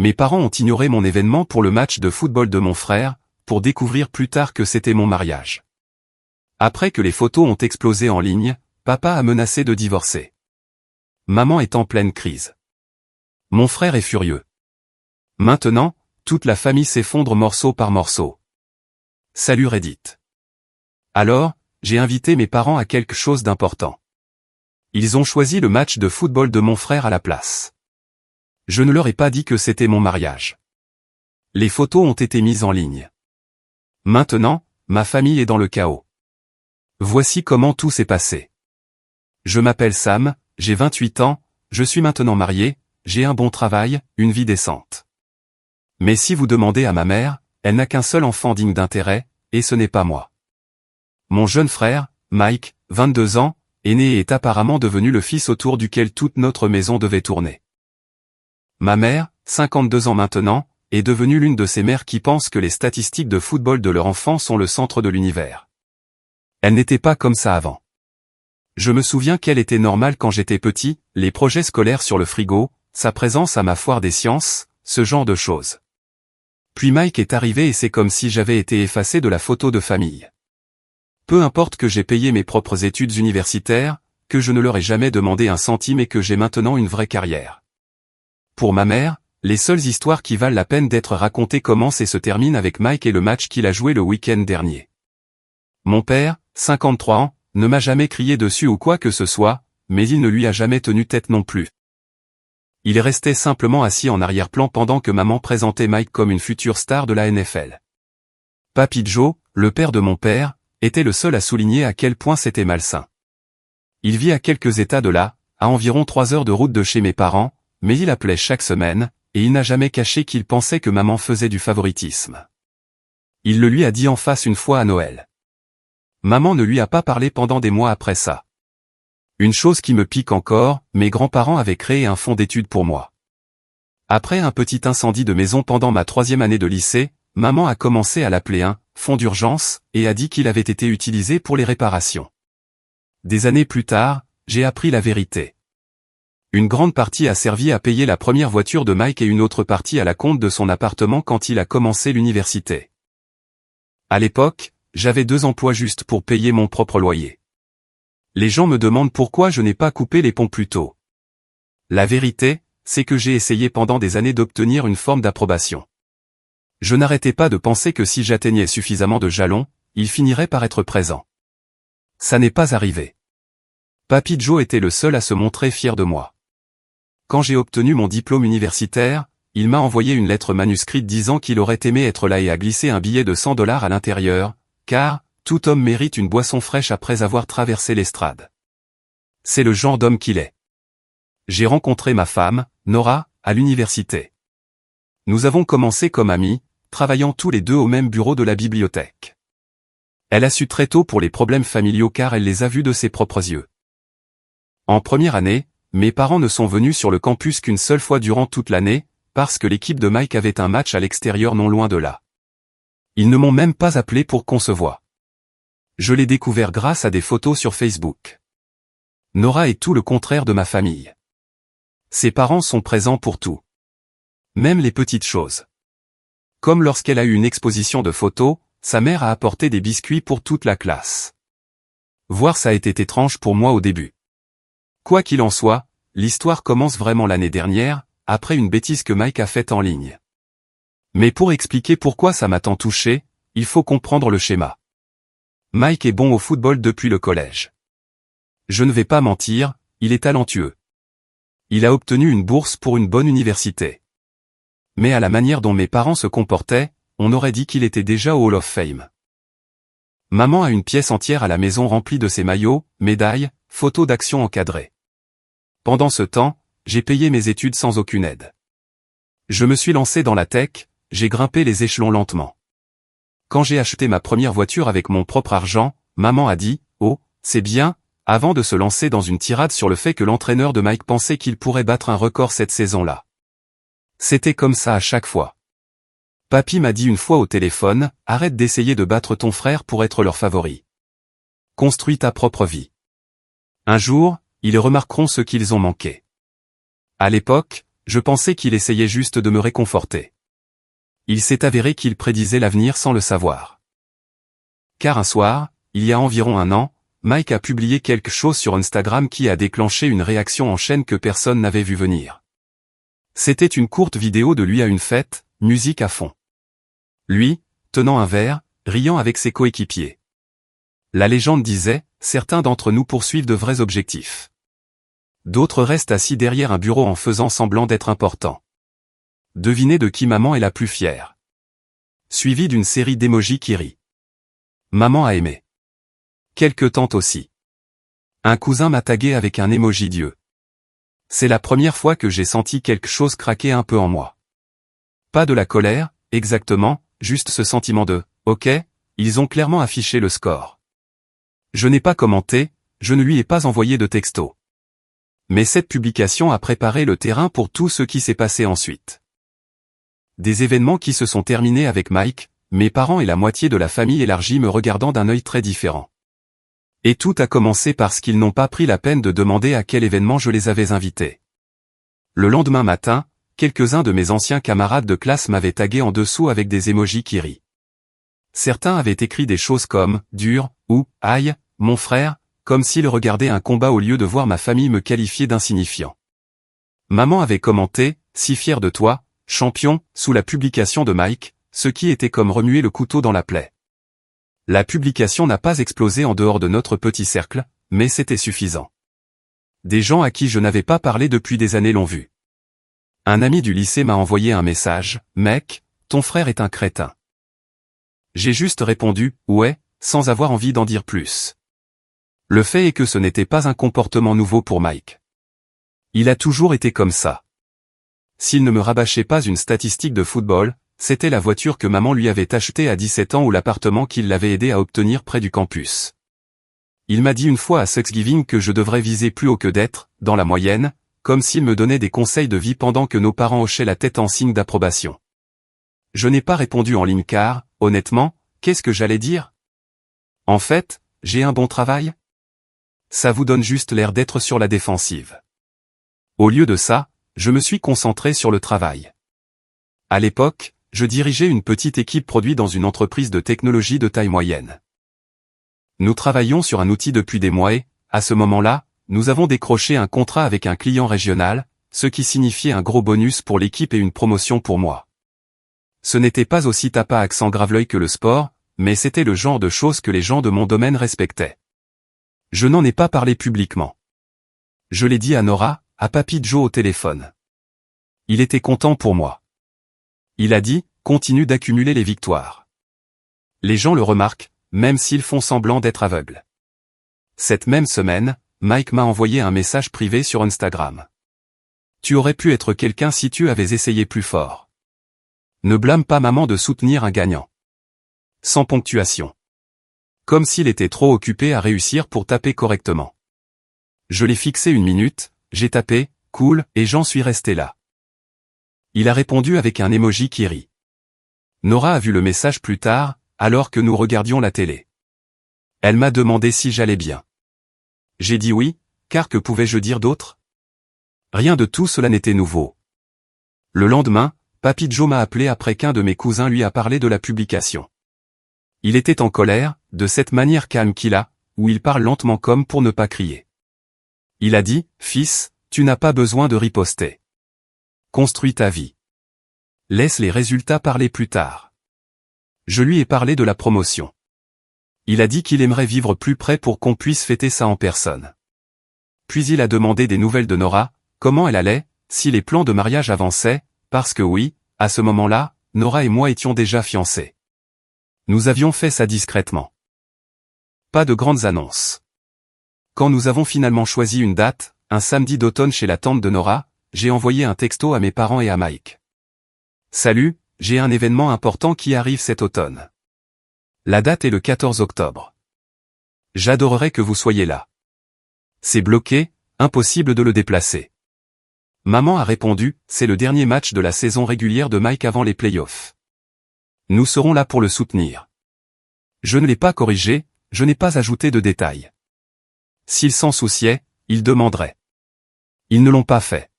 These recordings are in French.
Mes parents ont ignoré mon événement pour le match de football de mon frère, pour découvrir plus tard que c'était mon mariage. Après que les photos ont explosé en ligne, papa a menacé de divorcer. Maman est en pleine crise. Mon frère est furieux. Maintenant, toute la famille s'effondre morceau par morceau. Salut Reddit. Alors, j'ai invité mes parents à quelque chose d'important. Ils ont choisi le match de football de mon frère à la place. Je ne leur ai pas dit que c'était mon mariage. Les photos ont été mises en ligne. Maintenant, ma famille est dans le chaos. Voici comment tout s'est passé. Je m'appelle Sam, j'ai 28 ans, je suis maintenant marié, j'ai un bon travail, une vie décente. Mais si vous demandez à ma mère, elle n'a qu'un seul enfant digne d'intérêt, et ce n'est pas moi. Mon jeune frère, Mike, 22 ans, est né et est apparemment devenu le fils autour duquel toute notre maison devait tourner. Ma mère, 52 ans maintenant, est devenue l'une de ces mères qui pensent que les statistiques de football de leur enfant sont le centre de l'univers. Elle n'était pas comme ça avant. Je me souviens qu'elle était normale quand j'étais petit, les projets scolaires sur le frigo, sa présence à ma foire des sciences, ce genre de choses. Puis Mike est arrivé et c'est comme si j'avais été effacé de la photo de famille. Peu importe que j'ai payé mes propres études universitaires, que je ne leur ai jamais demandé un centime et que j'ai maintenant une vraie carrière. Pour ma mère, les seules histoires qui valent la peine d'être racontées commencent et se terminent avec Mike et le match qu'il a joué le week-end dernier. Mon père, 53 ans, ne m'a jamais crié dessus ou quoi que ce soit, mais il ne lui a jamais tenu tête non plus. Il restait simplement assis en arrière-plan pendant que maman présentait Mike comme une future star de la NFL. Papy Joe, le père de mon père, était le seul à souligner à quel point c'était malsain. Il vit à quelques états de là, à environ 3 heures de route de chez mes parents, mais il appelait chaque semaine, et il n'a jamais caché qu'il pensait que maman faisait du favoritisme. Il le lui a dit en face une fois à Noël. Maman ne lui a pas parlé pendant des mois après ça. Une chose qui me pique encore, mes grands-parents avaient créé un fonds d'études pour moi. Après un petit incendie de maison pendant ma 3e année de lycée, maman a commencé à l'appeler un « fonds d'urgence » et a dit qu'il avait été utilisé pour les réparations. Des années plus tard, j'ai appris la vérité. Une grande partie a servi à payer la première voiture de Mike et une autre partie à la compte de son appartement quand il a commencé l'université. À l'époque, j'avais 2 emplois juste pour payer mon propre loyer. Les gens me demandent pourquoi je n'ai pas coupé les ponts plus tôt. La vérité, c'est que j'ai essayé pendant des années d'obtenir une forme d'approbation. Je n'arrêtais pas de penser que si j'atteignais suffisamment de jalons, il finirait par être présent. Ça n'est pas arrivé. Papy Joe était le seul à se montrer fier de moi. Quand j'ai obtenu mon diplôme universitaire, il m'a envoyé une lettre manuscrite disant qu'il aurait aimé être là et a glissé un billet de $100 à l'intérieur, car tout homme mérite une boisson fraîche après avoir traversé l'estrade. C'est le genre d'homme qu'il est. J'ai rencontré ma femme, Nora, à l'université. Nous avons commencé comme amis, travaillant tous les deux au même bureau de la bibliothèque. Elle a su très tôt pour les problèmes familiaux car elle les a vus de ses propres yeux. En première année, mes parents ne sont venus sur le campus qu'une seule fois durant toute l'année, parce que l'équipe de Mike avait un match à l'extérieur non loin de là. Ils ne m'ont même pas appelé pour qu'on se voie. Je l'ai découvert grâce à des photos sur Facebook. Nora est tout le contraire de ma famille. Ses parents sont présents pour tout. Même les petites choses. Comme lorsqu'elle a eu une exposition de photos, sa mère a apporté des biscuits pour toute la classe. Voir ça a été étrange pour moi au début. Quoi qu'il en soit, l'histoire commence vraiment l'année dernière, après une bêtise que Mike a faite en ligne. Mais pour expliquer pourquoi ça m'a tant touché, il faut comprendre le schéma. Mike est bon au football depuis le collège. Je ne vais pas mentir, il est talentueux. Il a obtenu une bourse pour une bonne université. Mais à la manière dont mes parents se comportaient, on aurait dit qu'il était déjà au Hall of Fame. Maman a une pièce entière à la maison remplie de ses maillots, médailles, photos d'action encadrées. Pendant ce temps, j'ai payé mes études sans aucune aide. Je me suis lancé dans la tech, j'ai grimpé les échelons lentement. Quand j'ai acheté ma première voiture avec mon propre argent, maman a dit « Oh, c'est bien », avant de se lancer dans une tirade sur le fait que l'entraîneur de Mike pensait qu'il pourrait battre un record cette saison-là. C'était comme ça à chaque fois. Papy m'a dit une fois au téléphone, « Arrête d'essayer de battre ton frère pour être leur favori. Construis ta propre vie. Un jour, ils remarqueront ce qu'ils ont manqué. » À l'époque, je pensais qu'il essayait juste de me réconforter. Il s'est avéré qu'il prédisait l'avenir sans le savoir. Car un soir, il y a environ un an, Mike a publié quelque chose sur Instagram qui a déclenché une réaction en chaîne que personne n'avait vu venir. C'était une courte vidéo de lui à une fête, musique à fond. Lui, tenant un verre, riant avec ses coéquipiers. La légende disait, certains d'entre nous poursuivent de vrais objectifs. D'autres restent assis derrière un bureau en faisant semblant d'être importants. Devinez de qui maman est la plus fière. Suivi d'une série d'émojis qui rient. Maman a aimé. Quelques tantes aussi. Un cousin m'a tagué avec un emoji Dieu. C'est la première fois que j'ai senti quelque chose craquer un peu en moi. Pas de la colère, exactement, juste ce sentiment de « Ok, ils ont clairement affiché le score ». Je n'ai pas commenté, je ne lui ai pas envoyé de texto. Mais cette publication a préparé le terrain pour tout ce qui s'est passé ensuite. Des événements qui se sont terminés avec Mike, mes parents et la moitié de la famille élargie me regardant d'un œil très différent. Et tout a commencé parce qu'ils n'ont pas pris la peine de demander à quel événement je les avais invités. Le lendemain matin, quelques-uns de mes anciens camarades de classe m'avaient tagué en dessous avec des émojis qui rient. Certains avaient écrit des choses comme « dur » ou « aïe, mon frère », comme s'ils regardaient un combat au lieu de voir ma famille me qualifier d'insignifiant. Maman avait commenté « si fier de toi, champion » sous la publication de Mike, ce qui était comme remuer le couteau dans la plaie. La publication n'a pas explosé en dehors de notre petit cercle, mais c'était suffisant. Des gens à qui je n'avais pas parlé depuis des années l'ont vu. Un ami du lycée m'a envoyé un message, « Mec, ton frère est un crétin ». J'ai juste répondu, « Ouais », sans avoir envie d'en dire plus. Le fait est que ce n'était pas un comportement nouveau pour Mike. Il a toujours été comme ça. S'il ne me rabâchait pas une statistique de football, c'était la voiture que maman lui avait achetée à 17 ans ou l'appartement qu'il l'avait aidé à obtenir près du campus. Il m'a dit une fois à Thanksgiving que je devrais viser plus haut que d'être, dans la moyenne, comme s'il me donnait des conseils de vie pendant que nos parents hochaient la tête en signe d'approbation. Je n'ai pas répondu en ligne car, honnêtement, qu'est-ce que j'allais dire? En fait, j'ai un bon travail? Ça vous donne juste l'air d'être sur la défensive. Au lieu de ça, je me suis concentré sur le travail. À l'époque, je dirigeais une petite équipe produit dans une entreprise de technologie de taille moyenne. Nous travaillions sur un outil depuis des mois et, à ce moment-là, nous avons décroché un contrat avec un client régional, ce qui signifiait un gros bonus pour l'équipe et une promotion pour moi. Ce n'était pas aussi tape à accent grave-l'œil que le sport, mais c'était le genre de choses que les gens de mon domaine respectaient. Je n'en ai pas parlé publiquement. Je l'ai dit à Nora, à Papy Joe au téléphone. Il était content pour moi. Il a dit, continue d'accumuler les victoires. Les gens le remarquent, même s'ils font semblant d'être aveugles. Cette même semaine, Mike m'a envoyé un message privé sur Instagram. Tu aurais pu être quelqu'un si tu avais essayé plus fort. Ne blâme pas maman de soutenir un gagnant. Sans ponctuation. Comme s'il était trop occupé à réussir pour taper correctement. Je l'ai fixé 1 minute, j'ai tapé, cool, et j'en suis resté là. Il a répondu avec un emoji qui rit. Nora a vu le message plus tard, alors que nous regardions la télé. Elle m'a demandé si j'allais bien. J'ai dit oui, car que pouvais-je dire d'autre? Rien de tout cela n'était nouveau. Le lendemain, Papy Joe m'a appelé après qu'un de mes cousins lui a parlé de la publication. Il était en colère, de cette manière calme qu'il a, où il parle lentement comme pour ne pas crier. Il a dit, « Fils, tu n'as pas besoin de riposter. Construis ta vie. Laisse les résultats parler plus tard. » Je lui ai parlé de la promotion. Il a dit qu'il aimerait vivre plus près pour qu'on puisse fêter ça en personne. Puis il a demandé des nouvelles de Nora, comment elle allait, si les plans de mariage avançaient, parce que oui, à ce moment-là, Nora et moi étions déjà fiancés. Nous avions fait ça discrètement. Pas de grandes annonces. Quand nous avons finalement choisi une date, un samedi d'automne chez la tante de Nora, j'ai envoyé un texto à mes parents et à Mike. Salut, j'ai un événement important qui arrive cet automne. La date est le 14 octobre. J'adorerais que vous soyez là. C'est bloqué, impossible de le déplacer. Maman a répondu, c'est le dernier match de la saison régulière de Mike avant les playoffs. Nous serons là pour le soutenir. Je ne l'ai pas corrigé, je n'ai pas ajouté de détails. S'ils s'en souciaient, ils demanderaient. Ils ne l'ont pas fait.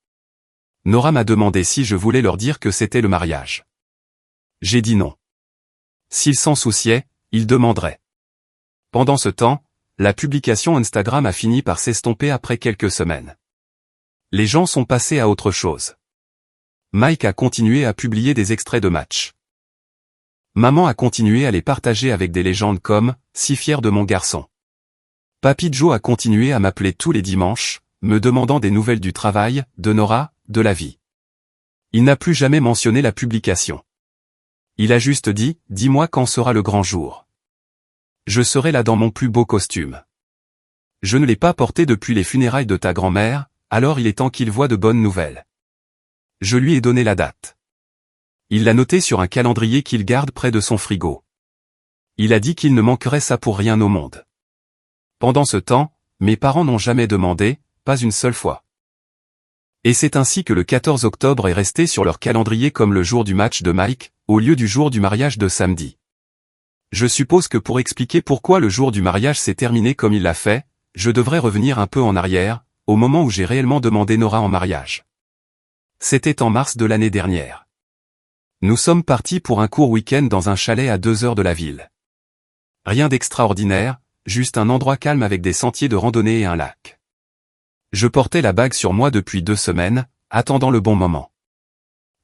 Nora m'a demandé si je voulais leur dire que c'était le mariage. J'ai dit non. S'ils s'en souciaient, ils demanderaient. Pendant ce temps, la publication Instagram a fini par s'estomper après quelques semaines. Les gens sont passés à autre chose. Mike a continué à publier des extraits de matchs. Maman a continué à les partager avec des légendes comme « Si fier de mon garçon ». Papy Joe a continué à m'appeler tous les dimanches, me demandant des nouvelles du travail, de Nora, de la vie. Il n'a plus jamais mentionné la publication. Il a juste dit « Dis-moi quand sera le grand jour. Je serai là dans mon plus beau costume. Je ne l'ai pas porté depuis les funérailles de ta grand-mère, alors il est temps qu'il voie de bonnes nouvelles. » Je lui ai donné la date. Il l'a noté sur un calendrier qu'il garde près de son frigo. Il a dit qu'il ne manquerait ça pour rien au monde. Pendant ce temps, mes parents n'ont jamais demandé, pas une seule fois. Et c'est ainsi que le 14 octobre est resté sur leur calendrier comme le jour du match de Mike, au lieu du jour du mariage de samedi. Je suppose que pour expliquer pourquoi le jour du mariage s'est terminé comme il l'a fait, je devrais revenir un peu en arrière, au moment où j'ai réellement demandé Nora en mariage. C'était en mars de l'année dernière. Nous sommes partis pour un court week-end dans un chalet à 2 heures de la ville. Rien d'extraordinaire, juste un endroit calme avec des sentiers de randonnée et un lac. Je portais la bague sur moi depuis 2 semaines, attendant le bon moment.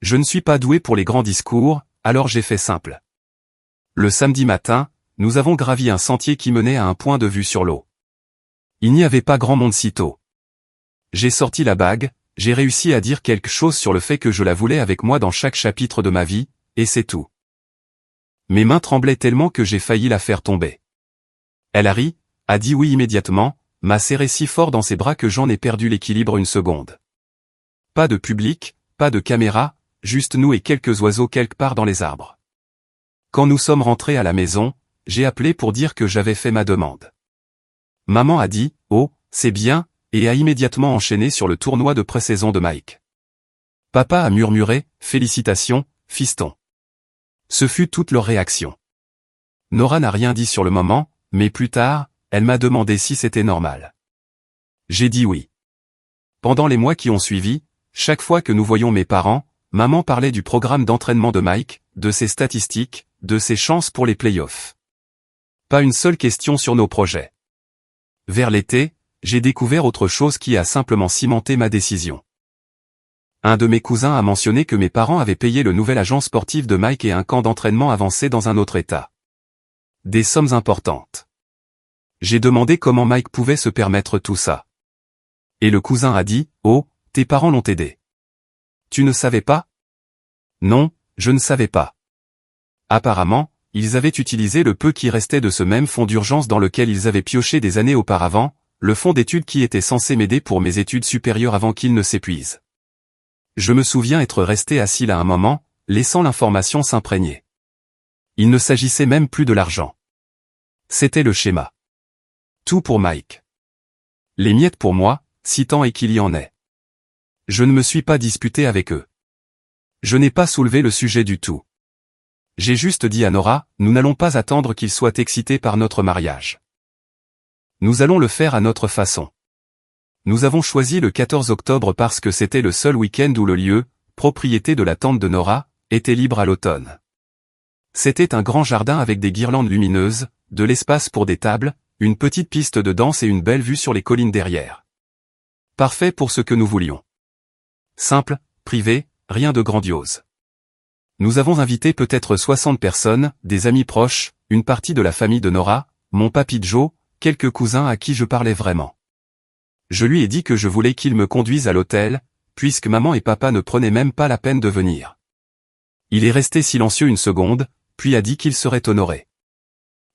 Je ne suis pas doué pour les grands discours, alors j'ai fait simple. Le samedi matin, nous avons gravi un sentier qui menait à un point de vue sur l'eau. Il n'y avait pas grand monde si tôt. J'ai sorti la bague, j'ai réussi à dire quelque chose sur le fait que je la voulais avec moi dans chaque chapitre de ma vie, et c'est tout. Mes mains tremblaient tellement que j'ai failli la faire tomber. Elle a ri, a dit oui immédiatement, m'a serré si fort dans ses bras que j'en ai perdu l'équilibre une seconde. Pas de public, pas de caméra, juste nous et quelques oiseaux quelque part dans les arbres. Quand nous sommes rentrés à la maison, j'ai appelé pour dire que j'avais fait ma demande. Maman a dit « Oh, c'est bien », et a immédiatement enchaîné sur le tournoi de pré-saison de Mike. Papa a murmuré « Félicitations, fiston ». Ce fut toute leur réaction. Nora n'a rien dit sur le moment, mais plus tard, elle m'a demandé si c'était normal. J'ai dit oui. Pendant les mois qui ont suivi, chaque fois que nous voyions mes parents, maman parlait du programme d'entraînement de Mike, de ses statistiques, de ses chances pour les playoffs. Pas une seule question sur nos projets. Vers l'été, j'ai découvert autre chose qui a simplement cimenté ma décision. Un de mes cousins a mentionné que mes parents avaient payé le nouvel agent sportif de Mike et un camp d'entraînement avancé dans un autre état. Des sommes importantes. J'ai demandé comment Mike pouvait se permettre tout ça. Et le cousin a dit « Oh, tes parents l'ont aidé. Tu ne savais pas ?» Non, je ne savais pas. Apparemment, ils avaient utilisé le peu qui restait de ce même fonds d'urgence dans lequel ils avaient pioché des années auparavant, le fonds d'études qui était censé m'aider pour mes études supérieures avant qu'il ne s'épuise. Je me souviens être resté assis là un moment, laissant l'information s'imprégner. Il ne s'agissait même plus de l'argent. C'était le schéma. Tout pour Mike. Les miettes pour moi, si tant est qu'il y en ait. Je ne me suis pas disputé avec eux. Je n'ai pas soulevé le sujet du tout. J'ai juste dit à Nora, nous n'allons pas attendre qu'il soit excité par notre mariage. Nous allons le faire à notre façon. Nous avons choisi le 14 octobre parce que c'était le seul week-end où le lieu, propriété de la tante de Nora, était libre à l'automne. C'était un grand jardin avec des guirlandes lumineuses, de l'espace pour des tables, une petite piste de danse et une belle vue sur les collines derrière. Parfait pour ce que nous voulions. Simple, privé, rien de grandiose. Nous avons invité peut-être 60 personnes, des amis proches, une partie de la famille de Nora, mon papy Joe, quelques cousins à qui je parlais vraiment. Je lui ai dit que je voulais qu'il me conduise à l'hôtel, puisque maman et papa ne prenaient même pas la peine de venir. Il est resté silencieux une seconde, puis a dit qu'il serait honoré.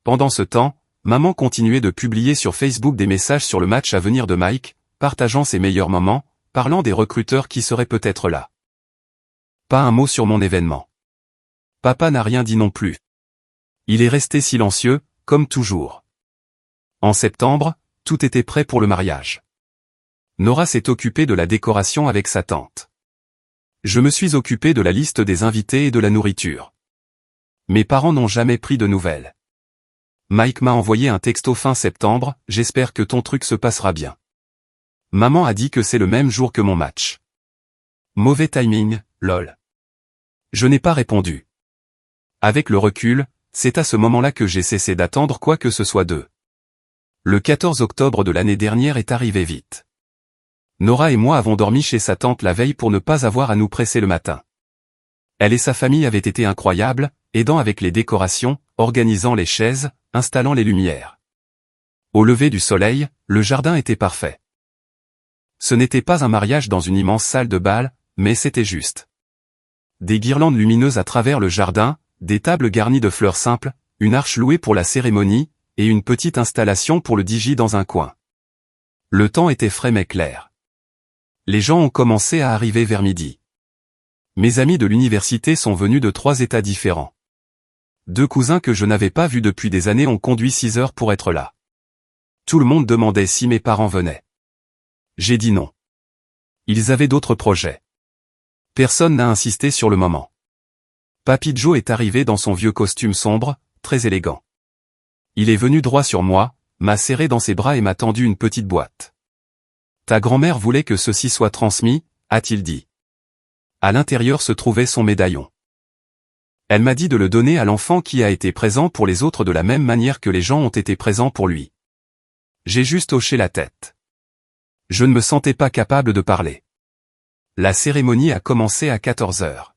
Pendant ce temps, maman continuait de publier sur Facebook des messages sur le match à venir de Mike, partageant ses meilleurs moments, parlant des recruteurs qui seraient peut-être là. Pas un mot sur mon événement. Papa n'a rien dit non plus. Il est resté silencieux, comme toujours. En septembre, tout était prêt pour le mariage. Nora s'est occupée de la décoration avec sa tante. Je me suis occupé de la liste des invités et de la nourriture. Mes parents n'ont jamais pris de nouvelles. Mike m'a envoyé un texto fin septembre, j'espère que ton truc se passera bien. Maman a dit que c'est le même jour que mon match. Mauvais timing, lol. Je n'ai pas répondu. Avec le recul, c'est à ce moment-là que j'ai cessé d'attendre quoi que ce soit d'eux. Le 14 octobre de l'année dernière est arrivé vite. Nora et moi avons dormi chez sa tante la veille pour ne pas avoir à nous presser le matin. Elle et sa famille avaient été incroyables, aidant avec les décorations, organisant les chaises, installant les lumières. Au lever du soleil, le jardin était parfait. Ce n'était pas un mariage dans une immense salle de bal, mais c'était juste. Des guirlandes lumineuses à travers le jardin, des tables garnies de fleurs simples, une arche louée pour la cérémonie, et une petite installation pour le DJ dans un coin. Le temps était frais mais clair. Les gens ont commencé à arriver vers midi. Mes amis de l'université sont venus de 3 États différents. 2 cousins que je n'avais pas vus depuis des années ont conduit 6 heures pour être là. Tout le monde demandait si mes parents venaient. J'ai dit non. Ils avaient d'autres projets. Personne n'a insisté sur le moment. Papy Joe est arrivé dans son vieux costume sombre, très élégant. Il est venu droit sur moi, m'a serré dans ses bras et m'a tendu une petite boîte. Ta grand-mère voulait que ceci soit transmis, a-t-il dit. À l'intérieur se trouvait son médaillon. Elle m'a dit de le donner à l'enfant qui a été présent pour les autres de la même manière que les gens ont été présents pour lui. J'ai juste hoché la tête. Je ne me sentais pas capable de parler. La cérémonie a commencé à 14 heures.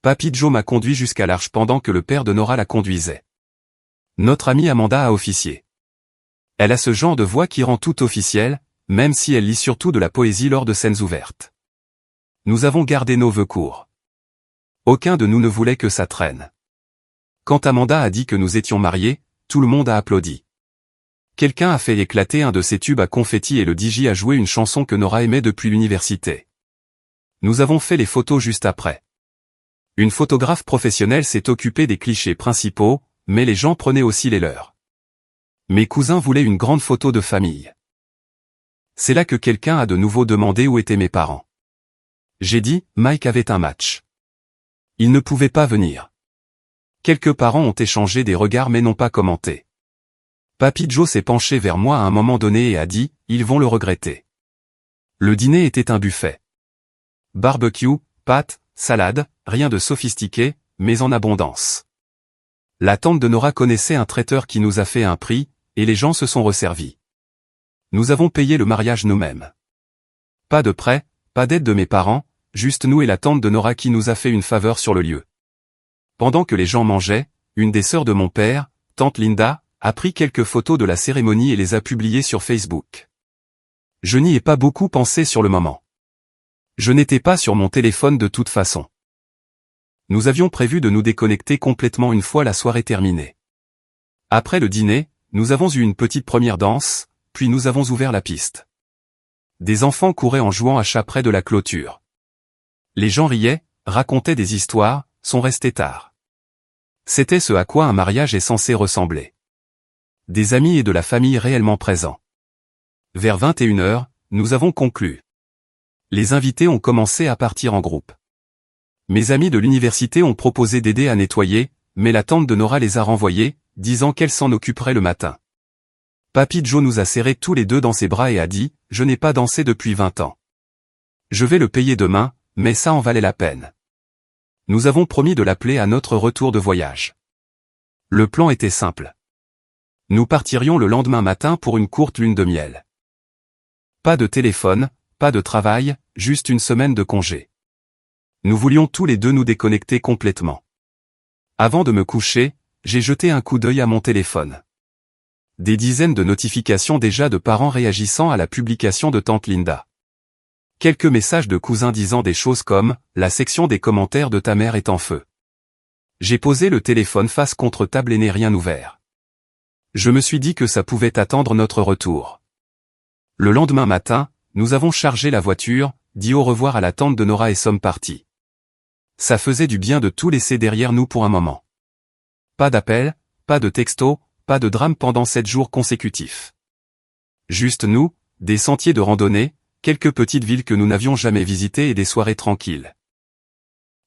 Papy Joe m'a conduit jusqu'à l'arche pendant que le père de Nora la conduisait. Notre amie Amanda a officié. Elle a ce genre de voix qui rend tout officiel, même si elle lit surtout de la poésie lors de scènes ouvertes. Nous avons gardé nos vœux courts. Aucun de nous ne voulait que ça traîne. Quand Amanda a dit que nous étions mariés, tout le monde a applaudi. Quelqu'un a fait éclater un de ses tubes à confetti et le DJ a joué une chanson que Nora aimait depuis l'université. Nous avons fait les photos juste après. Une photographe professionnelle s'est occupée des clichés principaux, mais les gens prenaient aussi les leurs. Mes cousins voulaient une grande photo de famille. C'est là que quelqu'un a de nouveau demandé où étaient mes parents. J'ai dit, Mike avait un match. Il ne pouvait pas venir. Quelques parents ont échangé des regards mais n'ont pas commenté. Papy Joe s'est penché vers moi à un moment donné et a dit, ils vont le regretter. Le dîner était un buffet. Barbecue, pâtes, salade, rien de sophistiqué, mais en abondance. La tante de Nora connaissait un traiteur qui nous a fait un prix, et les gens se sont resservis. Nous avons payé le mariage nous-mêmes. Pas de prêt, pas d'aide de mes parents, juste nous et la tante de Nora qui nous a fait une faveur sur le lieu. Pendant que les gens mangeaient, une des sœurs de mon père, tante Linda, a pris quelques photos de la cérémonie et les a publiées sur Facebook. Je n'y ai pas beaucoup pensé sur le moment. Je n'étais pas sur mon téléphone de toute façon. Nous avions prévu de nous déconnecter complètement une fois la soirée terminée. Après le dîner, nous avons eu une petite première danse, puis nous avons ouvert la piste. Des enfants couraient en jouant à chat près de la clôture. Les gens riaient, racontaient des histoires, sont restés tard. C'était ce à quoi un mariage est censé ressembler. Des amis et de la famille réellement présents. Vers 21 heures, nous avons conclu. Les invités ont commencé à partir en groupe. Mes amis de l'université ont proposé d'aider à nettoyer, mais la tante de Nora les a renvoyés, disant qu'elle s'en occuperait le matin. Papy Joe nous a serrés tous les deux dans ses bras et a dit, « Je n'ai pas dansé depuis 20 ans. Je vais le payer demain, mais ça en valait la peine. » Nous avons promis de l'appeler à notre retour de voyage. Le plan était simple. Nous partirions le lendemain matin pour une courte lune de miel. Pas de téléphone, pas de travail, juste une semaine de congé. Nous voulions tous les deux nous déconnecter complètement. Avant de me coucher, j'ai jeté un coup d'œil à mon téléphone. Des dizaines de notifications déjà de parents réagissant à la publication de tante Linda. Quelques messages de cousins disant des choses comme « La section des commentaires de ta mère est en feu ». J'ai posé le téléphone face contre table et n'ai rien ouvert. Je me suis dit que ça pouvait attendre notre retour. Le lendemain matin, nous avons chargé la voiture, dit au revoir à la tante de Nora et sommes partis. Ça faisait du bien de tout laisser derrière nous pour un moment. Pas d'appel, pas de texto, pas de drame pendant 7 jours consécutifs. Juste nous, des sentiers de randonnée, quelques petites villes que nous n'avions jamais visitées et des soirées tranquilles.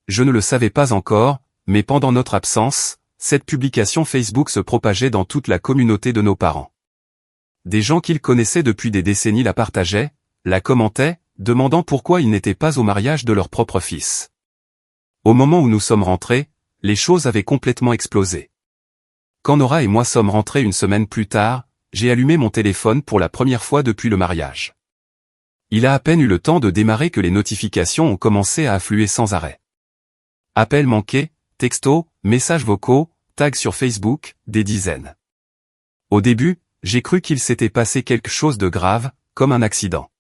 Je ne le savais pas encore, mais pendant notre absence, cette publication Facebook se propageait dans toute la communauté de nos parents. Des gens qu'ils connaissaient depuis des décennies la partageaient, la commentaient, demandant pourquoi ils n'étaient pas au mariage de leur propre fils. Au moment où nous sommes rentrés, les choses avaient complètement explosé. Quand Nora et moi sommes rentrés une semaine plus tard, j'ai allumé mon téléphone pour la première fois depuis le mariage. Il a à peine eu le temps de démarrer que les notifications ont commencé à affluer sans arrêt. Appels manqués, textos, messages vocaux, tags sur Facebook, des dizaines. Au début, j'ai cru qu'il s'était passé quelque chose de grave, comme un accident.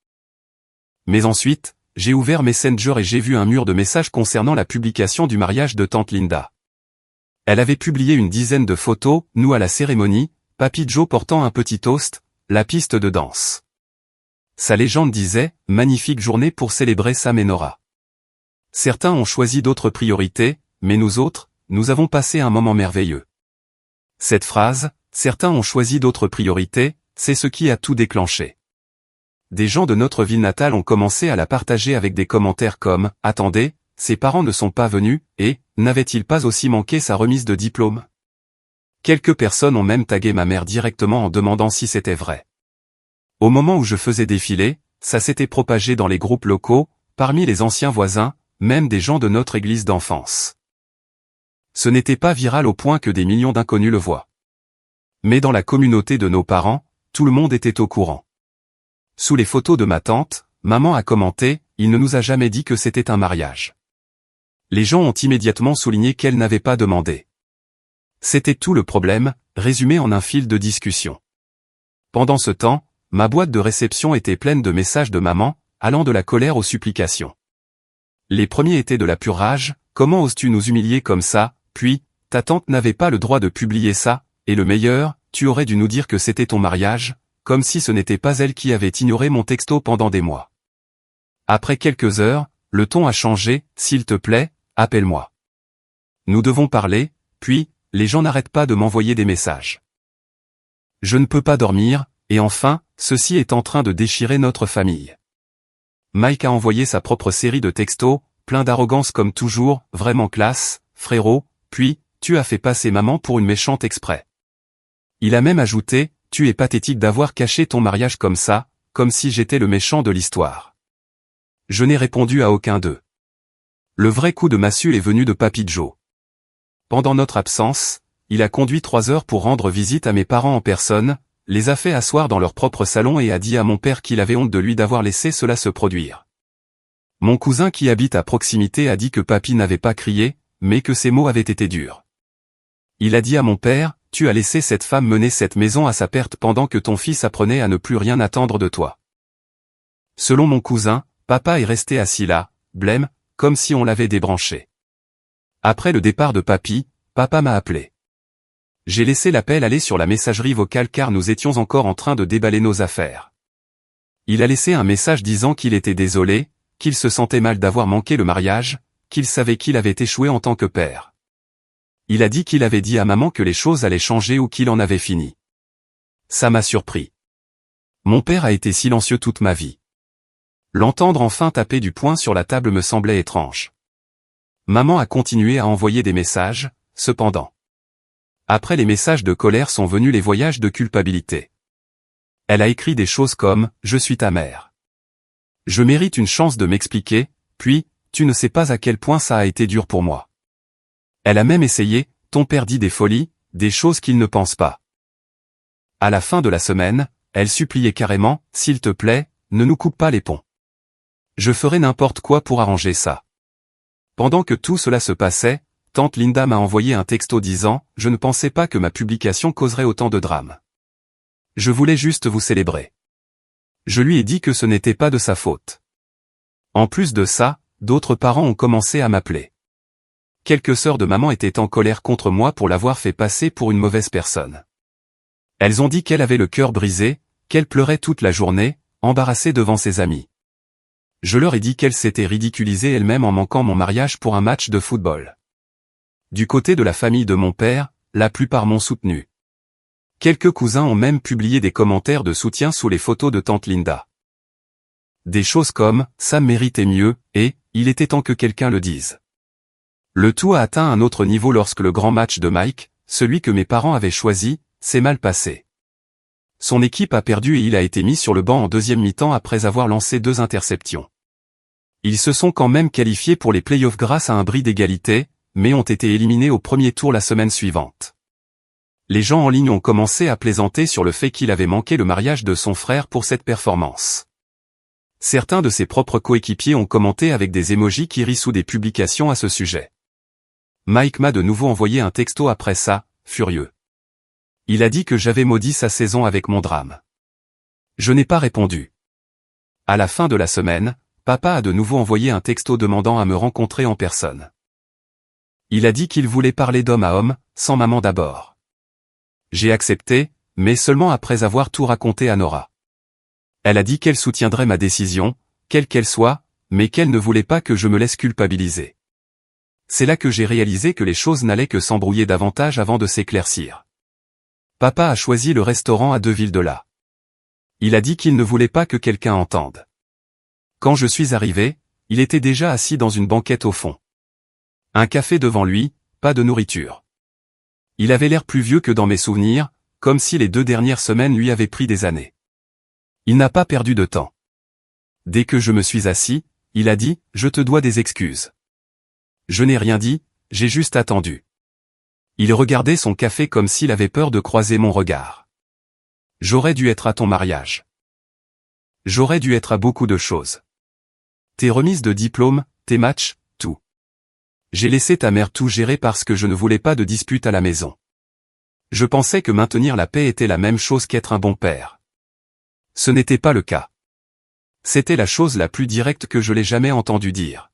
Mais ensuite, j'ai ouvert Messenger et j'ai vu un mur de messages concernant la publication du mariage de tante Linda. Elle avait publié une dizaine de photos, nous à la cérémonie, Papy Joe portant un petit toast, la piste de danse. Sa légende disait « Magnifique journée pour célébrer Sam et Nora ». Certains ont choisi d'autres priorités, mais nous autres, nous avons passé un moment merveilleux. Cette phrase, certains ont choisi d'autres priorités, c'est ce qui a tout déclenché. Des gens de notre ville natale ont commencé à la partager avec des commentaires comme « Attendez, ses parents ne sont pas venus, et, n'avait-il pas aussi manqué sa remise de diplôme ?» Quelques personnes ont même tagué ma mère directement en demandant si c'était vrai. Au moment où je faisais défiler, ça s'était propagé dans les groupes locaux, parmi les anciens voisins, même des gens de notre église d'enfance. Ce n'était pas viral au point que des millions d'inconnus le voient. Mais dans la communauté de nos parents, tout le monde était au courant. Sous les photos de ma tante, maman a commenté « Il ne nous a jamais dit que c'était un mariage ». Les gens ont immédiatement souligné qu'elle n'avait pas demandé. C'était tout le problème, résumé en un fil de discussion. Pendant ce temps, ma boîte de réception était pleine de messages de maman, allant de la colère aux supplications. Les premiers étaient de la pure rage, « Comment oses-tu nous humilier comme ça ?» Puis, « Ta tante n'avait pas le droit de publier ça », et le meilleur, « Tu aurais dû nous dire que c'était ton mariage », comme si ce n'était pas elle qui avait ignoré mon texto pendant des mois. Après quelques heures, le ton a changé, « S'il te plaît, appelle-moi. Nous devons parler », puis, les gens n'arrêtent pas de m'envoyer des messages. Je ne peux pas dormir, et enfin, ceci est en train de déchirer notre famille. Mike a envoyé sa propre série de textos, plein d'arrogance comme toujours, vraiment classe, frérot, puis, tu as fait passer maman pour une méchante exprès. Il a même ajouté, tu es pathétique d'avoir caché ton mariage comme ça, comme si j'étais le méchant de l'histoire. Je n'ai répondu à aucun d'eux. Le vrai coup de massue est venu de Papy Joe. Pendant notre absence, il a conduit 3 heures pour rendre visite à mes parents en personne, les a fait asseoir dans leur propre salon et a dit à mon père qu'il avait honte de lui d'avoir laissé cela se produire. Mon cousin qui habite à proximité a dit que Papy n'avait pas crié, mais que ses mots avaient été durs. Il a dit à mon père, « Tu as laissé cette femme mener cette maison à sa perte pendant que ton fils apprenait à ne plus rien attendre de toi. » Selon mon cousin, papa est resté assis là, blême, comme si on l'avait débranché. Après le départ de Papy, papa m'a appelé. J'ai laissé l'appel aller sur la messagerie vocale car nous étions encore en train de déballer nos affaires. Il a laissé un message disant qu'il était désolé, qu'il se sentait mal d'avoir manqué le mariage, qu'il savait qu'il avait échoué en tant que père. Il a dit qu'il avait dit à maman que les choses allaient changer ou qu'il en avait fini. Ça m'a surpris. Mon père a été silencieux toute ma vie. L'entendre enfin taper du poing sur la table me semblait étrange. Maman a continué à envoyer des messages, cependant. Après les messages de colère sont venus les voyages de culpabilité. Elle a écrit des choses comme « Je suis ta mère. Je mérite une chance de m'expliquer, puis, tu ne sais pas à quel point ça a été dur pour moi. » Elle a même essayé, ton père dit des folies, des choses qu'il ne pense pas. À la fin de la semaine, elle suppliait carrément, s'il te plaît, ne nous coupe pas les ponts. Je ferai n'importe quoi pour arranger ça. Pendant que tout cela se passait, tante Linda m'a envoyé un texto disant, je ne pensais pas que ma publication causerait autant de drames. Je voulais juste vous célébrer. Je lui ai dit que ce n'était pas de sa faute. En plus de ça, d'autres parents ont commencé à m'appeler. Quelques sœurs de maman étaient en colère contre moi pour l'avoir fait passer pour une mauvaise personne. Elles ont dit qu'elle avait le cœur brisé, qu'elle pleurait toute la journée, embarrassée devant ses amis. Je leur ai dit qu'elle s'était ridiculisée elle-même en manquant mon mariage pour un match de football. Du côté de la famille de mon père, la plupart m'ont soutenu. Quelques cousins ont même publié des commentaires de soutien sous les photos de tante Linda. Des choses comme « ça méritait mieux » et « il était temps que quelqu'un le dise ». Le tout a atteint un autre niveau lorsque le grand match de Mike, celui que mes parents avaient choisi, s'est mal passé. Son équipe a perdu et il a été mis sur le banc en deuxième mi-temps après avoir lancé 2 interceptions. Ils se sont quand même qualifiés pour les playoffs grâce à un bris d'égalité, mais ont été éliminés au premier tour la semaine suivante. Les gens en ligne ont commencé à plaisanter sur le fait qu'il avait manqué le mariage de son frère pour cette performance. Certains de ses propres coéquipiers ont commenté avec des émojis qui rient sous des publications à ce sujet. Mike m'a de nouveau envoyé un texto après ça, furieux. Il a dit que j'avais maudit sa saison avec mon drame. Je n'ai pas répondu. À la fin de la semaine, papa a de nouveau envoyé un texto demandant à me rencontrer en personne. Il a dit qu'il voulait parler d'homme à homme, sans maman d'abord. J'ai accepté, mais seulement après avoir tout raconté à Nora. Elle a dit qu'elle soutiendrait ma décision, quelle qu'elle soit, mais qu'elle ne voulait pas que je me laisse culpabiliser. C'est là que j'ai réalisé que les choses n'allaient que s'embrouiller davantage avant de s'éclaircir. Papa a choisi le restaurant à 2 villes de là. Il a dit qu'il ne voulait pas que quelqu'un entende. Quand je suis arrivé, il était déjà assis dans une banquette au fond. Un café devant lui, pas de nourriture. Il avait l'air plus vieux que dans mes souvenirs, comme si les 2 dernières semaines lui avaient pris des années. Il n'a pas perdu de temps. Dès que je me suis assis, il a dit « Je te dois des excuses ». Je n'ai rien dit, j'ai juste attendu. Il regardait son café comme s'il avait peur de croiser mon regard. J'aurais dû être à ton mariage. J'aurais dû être à beaucoup de choses. Tes remises de diplôme, tes matchs, tout. J'ai laissé ta mère tout gérer parce que je ne voulais pas de dispute à la maison. Je pensais que maintenir la paix était la même chose qu'être un bon père. Ce n'était pas le cas. C'était la chose la plus directe que je l'ai jamais entendu dire.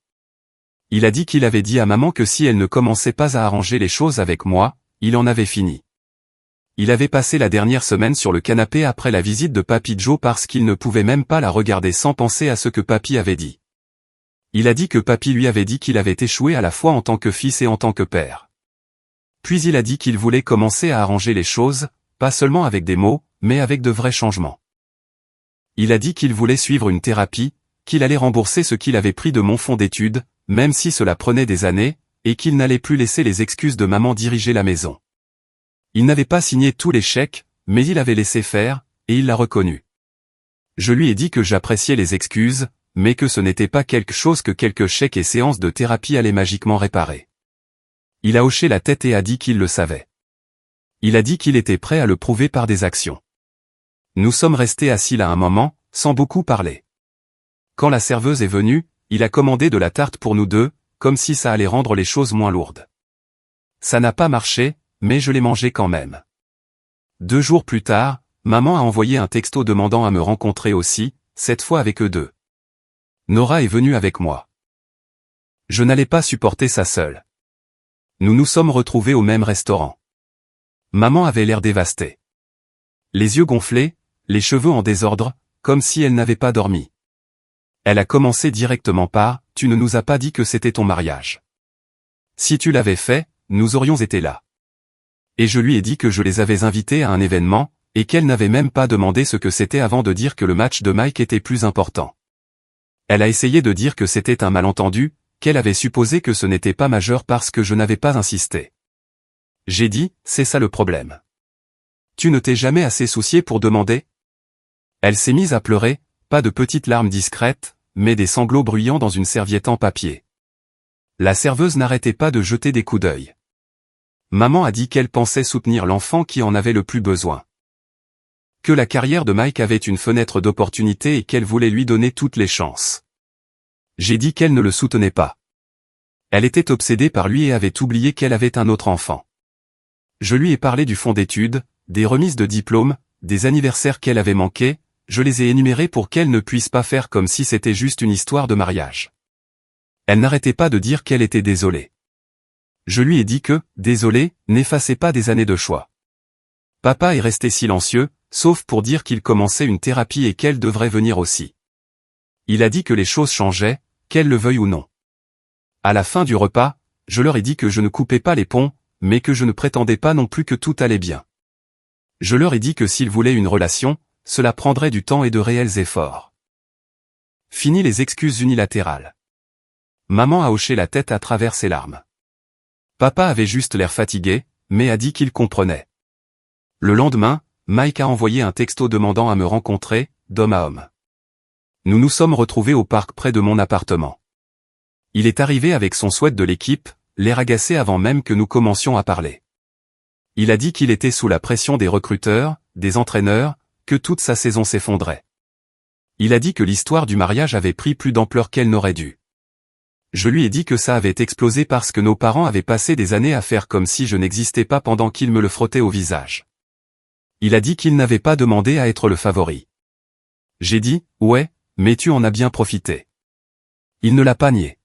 Il a dit qu'il avait dit à maman que si elle ne commençait pas à arranger les choses avec moi, il en avait fini. Il avait passé la dernière semaine sur le canapé après la visite de Papy Joe parce qu'il ne pouvait même pas la regarder sans penser à ce que Papy avait dit. Il a dit que Papy lui avait dit qu'il avait échoué à la fois en tant que fils et en tant que père. Puis il a dit qu'il voulait commencer à arranger les choses, pas seulement avec des mots, mais avec de vrais changements. Il a dit qu'il voulait suivre une thérapie, qu'il allait rembourser ce qu'il avait pris de mon fonds d'études, même si cela prenait des années, et qu'il n'allait plus laisser les excuses de maman diriger la maison. Il n'avait pas signé tous les chèques, mais il avait laissé faire, et il l'a reconnu. Je lui ai dit que j'appréciais les excuses, mais que ce n'était pas quelque chose que quelques chèques et séances de thérapie allaient magiquement réparer. Il a hoché la tête et a dit qu'il le savait. Il a dit qu'il était prêt à le prouver par des actions. Nous sommes restés assis là un moment, sans beaucoup parler. Quand la serveuse est venue, il a commandé de la tarte pour nous deux, comme si ça allait rendre les choses moins lourdes. Ça n'a pas marché, mais je l'ai mangé quand même. 2 jours plus tard, maman a envoyé un texto demandant à me rencontrer aussi, cette fois avec eux deux. Nora est venue avec moi. Je n'allais pas supporter ça seule. Nous nous sommes retrouvés au même restaurant. Maman avait l'air dévastée. Les yeux gonflés, les cheveux en désordre, comme si elle n'avait pas dormi. Elle a commencé directement par « Tu ne nous as pas dit que c'était ton mariage. Si tu l'avais fait, nous aurions été là. » Et je lui ai dit que je les avais invités à un événement, et qu'elle n'avait même pas demandé ce que c'était avant de dire que le match de Mike était plus important. Elle a essayé de dire que c'était un malentendu, qu'elle avait supposé que ce n'était pas majeur parce que je n'avais pas insisté. J'ai dit, c'est ça le problème. Tu ne t'es jamais assez soucié pour demander? Elle s'est mise à pleurer, pas de petites larmes discrètes, mais des sanglots bruyants dans une serviette en papier. La serveuse n'arrêtait pas de jeter des coups d'œil. Maman a dit qu'elle pensait soutenir l'enfant qui en avait le plus besoin. Que la carrière de Mike avait une fenêtre d'opportunité et qu'elle voulait lui donner toutes les chances. J'ai dit qu'elle ne le soutenait pas. Elle était obsédée par lui et avait oublié qu'elle avait un autre enfant. Je lui ai parlé du fonds d'études, des remises de diplôme, des anniversaires qu'elle avait manqués, je les ai énumérés pour qu'elle ne puisse pas faire comme si c'était juste une histoire de mariage. Elle n'arrêtait pas de dire qu'elle était désolée. Je lui ai dit que, désolé, n'effaçait pas des années de choix. Papa est resté silencieux, sauf pour dire qu'il commençait une thérapie et qu'elle devrait venir aussi. Il a dit que les choses changeaient, qu'elle le veuille ou non. À la fin du repas, je leur ai dit que je ne coupais pas les ponts, mais que je ne prétendais pas non plus que tout allait bien. Je leur ai dit que s'ils voulaient une relation, cela prendrait du temps et de réels efforts. Fini les excuses unilatérales. Maman a hoché la tête à travers ses larmes. Papa avait juste l'air fatigué, mais a dit qu'il comprenait. Le lendemain, Mike a envoyé un texto demandant à me rencontrer, d'homme à homme. Nous nous sommes retrouvés au parc près de mon appartement. Il est arrivé avec son sweat de l'équipe, l'air agacé avant même que nous commencions à parler. Il a dit qu'il était sous la pression des recruteurs, des entraîneurs, que toute sa saison s'effondrait. Il a dit que l'histoire du mariage avait pris plus d'ampleur qu'elle n'aurait dû. Je lui ai dit que ça avait explosé parce que nos parents avaient passé des années à faire comme si je n'existais pas pendant qu'il me le frottait au visage. Il a dit qu'il n'avait pas demandé à être le favori. J'ai dit, ouais, mais tu en as bien profité. Il ne l'a pas nié.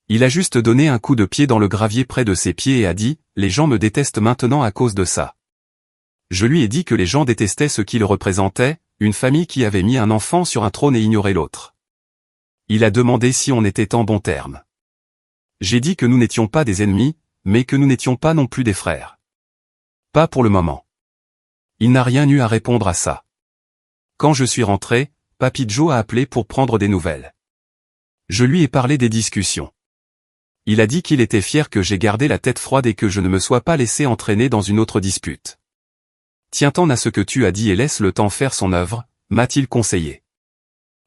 Il a juste donné un coup de pied dans le gravier près de ses pieds et a dit, les gens me détestent maintenant à cause de ça. Je lui ai dit que les gens détestaient ce qu'il représentait, une famille qui avait mis un enfant sur un trône et ignoré l'autre. Il a demandé si on était en bons termes. J'ai dit que nous n'étions pas des ennemis, mais que nous n'étions pas non plus des frères. Pas pour le moment. Il n'a rien eu à répondre à ça. Quand je suis rentré, Papy Joe a appelé pour prendre des nouvelles. Je lui ai parlé des discussions. Il a dit qu'il était fier que j'ai gardé la tête froide et que je ne me sois pas laissé entraîner dans une autre dispute. Tiens-t'en à ce que tu as dit et laisse le temps faire son œuvre, m'a-t-il conseillé.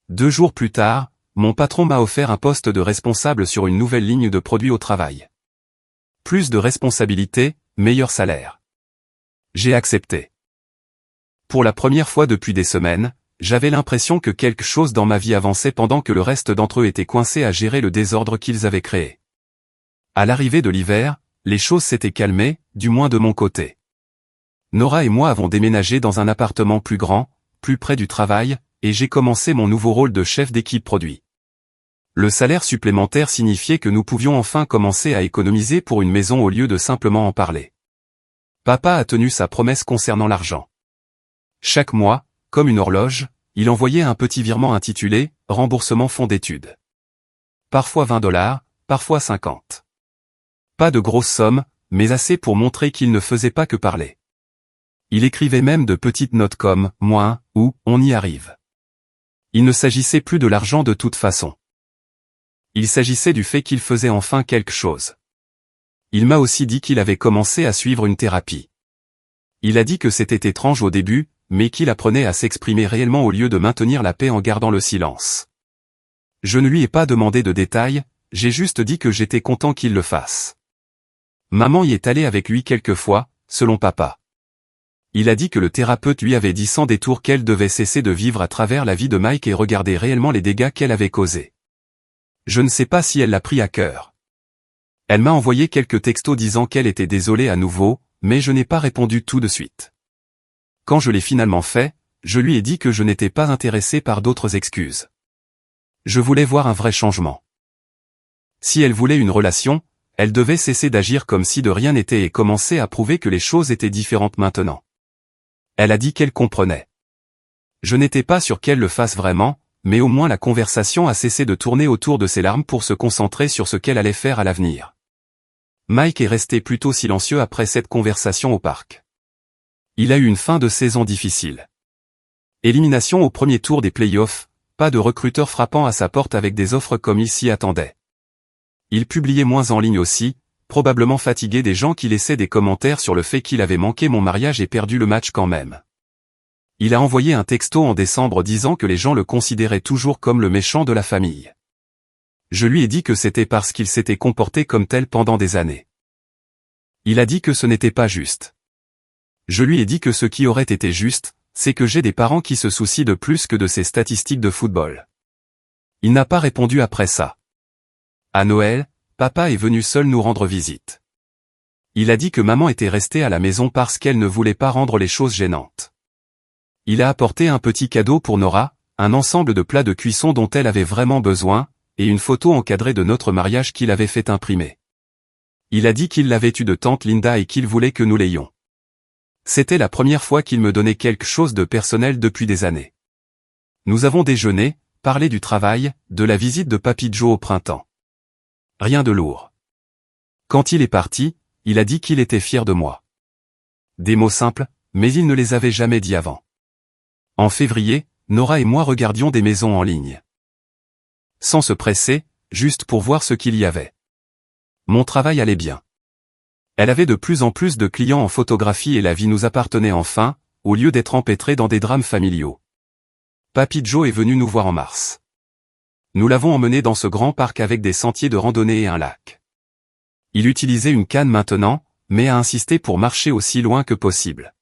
2 jours plus tard, mon patron m'a offert un poste de responsable sur une nouvelle ligne de produits au travail. Plus de responsabilités, meilleur salaire. J'ai accepté. Pour la première fois depuis des semaines, j'avais l'impression que quelque chose dans ma vie avançait pendant que le reste d'entre eux était coincé à gérer le désordre qu'ils avaient créé. À l'arrivée de l'hiver, les choses s'étaient calmées, du moins de mon côté. Nora et moi avons déménagé dans un appartement plus grand, plus près du travail, et j'ai commencé mon nouveau rôle de chef d'équipe produit. Le salaire supplémentaire signifiait que nous pouvions enfin commencer à économiser pour une maison au lieu de simplement en parler. Papa a tenu sa promesse concernant l'argent. Chaque mois, comme une horloge, il envoyait un petit virement intitulé « Remboursement fonds d'études ». Parfois $20, parfois 50. Pas de grosses sommes, mais assez pour montrer qu'il ne faisait pas que parler. Il écrivait même de petites notes comme « moins » ou « on y arrive ». Il ne s'agissait plus de l'argent de toute façon. Il s'agissait du fait qu'il faisait enfin quelque chose. Il m'a aussi dit qu'il avait commencé à suivre une thérapie. Il a dit que c'était étrange au début, mais qu'il apprenait à s'exprimer réellement au lieu de maintenir la paix en gardant le silence. Je ne lui ai pas demandé de détails, j'ai juste dit que j'étais content qu'il le fasse. Maman y est allée avec lui quelques fois, selon papa. Il a dit que le thérapeute lui avait dit sans détour qu'elle devait cesser de vivre à travers la vie de Mike et regarder réellement les dégâts qu'elle avait causés. Je ne sais pas si elle l'a pris à cœur. Elle m'a envoyé quelques textos disant qu'elle était désolée à nouveau, mais je n'ai pas répondu tout de suite. Quand je l'ai finalement fait, je lui ai dit que je n'étais pas intéressé par d'autres excuses. Je voulais voir un vrai changement. Si elle voulait une relation, elle devait cesser d'agir comme si de rien n'était et commencer à prouver que les choses étaient différentes maintenant. Elle a dit qu'elle comprenait. Je n'étais pas sûr qu'elle le fasse vraiment, mais au moins la conversation a cessé de tourner autour de ses larmes pour se concentrer sur ce qu'elle allait faire à l'avenir. Mike est resté plutôt silencieux après cette conversation au parc. Il a eu une fin de saison difficile. Élimination au premier tour des playoffs, pas de recruteur frappant à sa porte avec des offres comme il s'y attendait. Il publiait moins en ligne aussi, probablement fatigué des gens qui laissaient des commentaires sur le fait qu'il avait manqué mon mariage et perdu le match quand même. Il a envoyé un texto en décembre disant que les gens le considéraient toujours comme le méchant de la famille. Je lui ai dit que c'était parce qu'il s'était comporté comme tel pendant des années. Il a dit que ce n'était pas juste. Je lui ai dit que ce qui aurait été juste, c'est que j'ai des parents qui se soucient de plus que de ces statistiques de football. Il n'a pas répondu après ça. À Noël, papa est venu seul nous rendre visite. Il a dit que maman était restée à la maison parce qu'elle ne voulait pas rendre les choses gênantes. Il a apporté un petit cadeau pour Nora, un ensemble de plats de cuisson dont elle avait vraiment besoin, et une photo encadrée de notre mariage qu'il avait fait imprimer. Il a dit qu'il l'avait eue de tante Linda et qu'il voulait que nous l'ayons. C'était la première fois qu'il me donnait quelque chose de personnel depuis des années. Nous avons déjeuné, parlé du travail, de la visite de Papy Joe au printemps. Rien de lourd. Quand il est parti, il a dit qu'il était fier de moi. Des mots simples, mais il ne les avait jamais dit avant. En février, Nora et moi regardions des maisons en ligne. Sans se presser, juste pour voir ce qu'il y avait. Mon travail allait bien. Elle avait de plus en plus de clients en photographie et la vie nous appartenait enfin, au lieu d'être empêtrés dans des drames familiaux. Papy Joe est venu nous voir en mars. Nous l'avons emmené dans ce grand parc avec des sentiers de randonnée et un lac. Il utilisait une canne maintenant, mais a insisté pour marcher aussi loin que possible.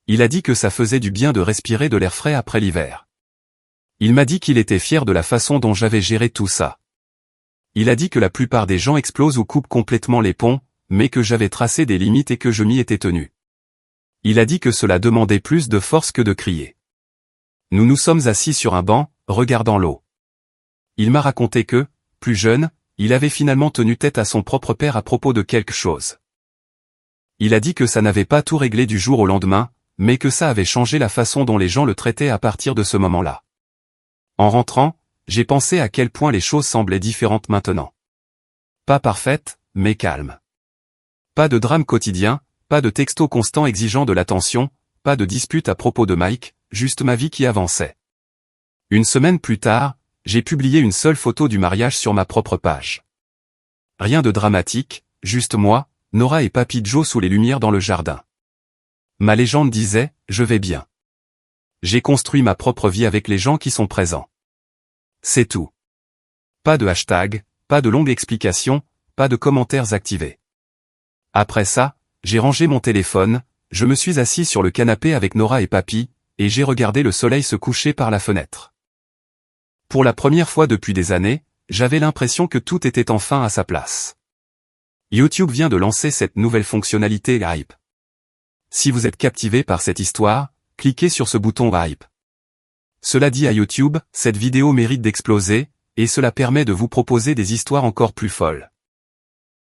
Il a dit que ça faisait du bien de respirer de l'air frais après l'hiver. Il m'a dit qu'il était fier de la façon dont j'avais géré tout ça. Il a dit que la plupart des gens explosent ou coupent complètement les ponts, mais que j'avais tracé des limites et que je m'y étais tenu. Il a dit que cela demandait plus de force que de crier. Nous nous sommes assis sur un banc, regardant l'eau. Il m'a raconté que, plus jeune, il avait finalement tenu tête à son propre père à propos de quelque chose. Il a dit que ça n'avait pas tout réglé du jour au lendemain, mais que ça avait changé la façon dont les gens le traitaient à partir de ce moment-là. En rentrant, j'ai pensé à quel point les choses semblaient différentes maintenant. Pas parfaites, mais calmes. Pas de drame quotidien, pas de textos constants exigeant de l'attention, pas de disputes à propos de Mike, juste ma vie qui avançait. Une semaine plus tard, j'ai publié une seule photo du mariage sur ma propre page. Rien de dramatique, juste moi, Nora et Papy Joe sous les lumières dans le jardin. Ma légende disait, je vais bien. J'ai construit ma propre vie avec les gens qui sont présents. C'est tout. Pas de hashtag, pas de longue explication, pas de commentaires activés. Après ça, j'ai rangé mon téléphone, je me suis assis sur le canapé avec Nora et Papy, et j'ai regardé le soleil se coucher par la fenêtre. Pour la première fois depuis des années, j'avais l'impression que tout était enfin à sa place. YouTube vient de lancer cette nouvelle fonctionnalité Hype. Si vous êtes captivé par cette histoire, cliquez sur ce bouton Hype. Cela dit à YouTube, cette vidéo mérite d'exploser, et cela permet de vous proposer des histoires encore plus folles.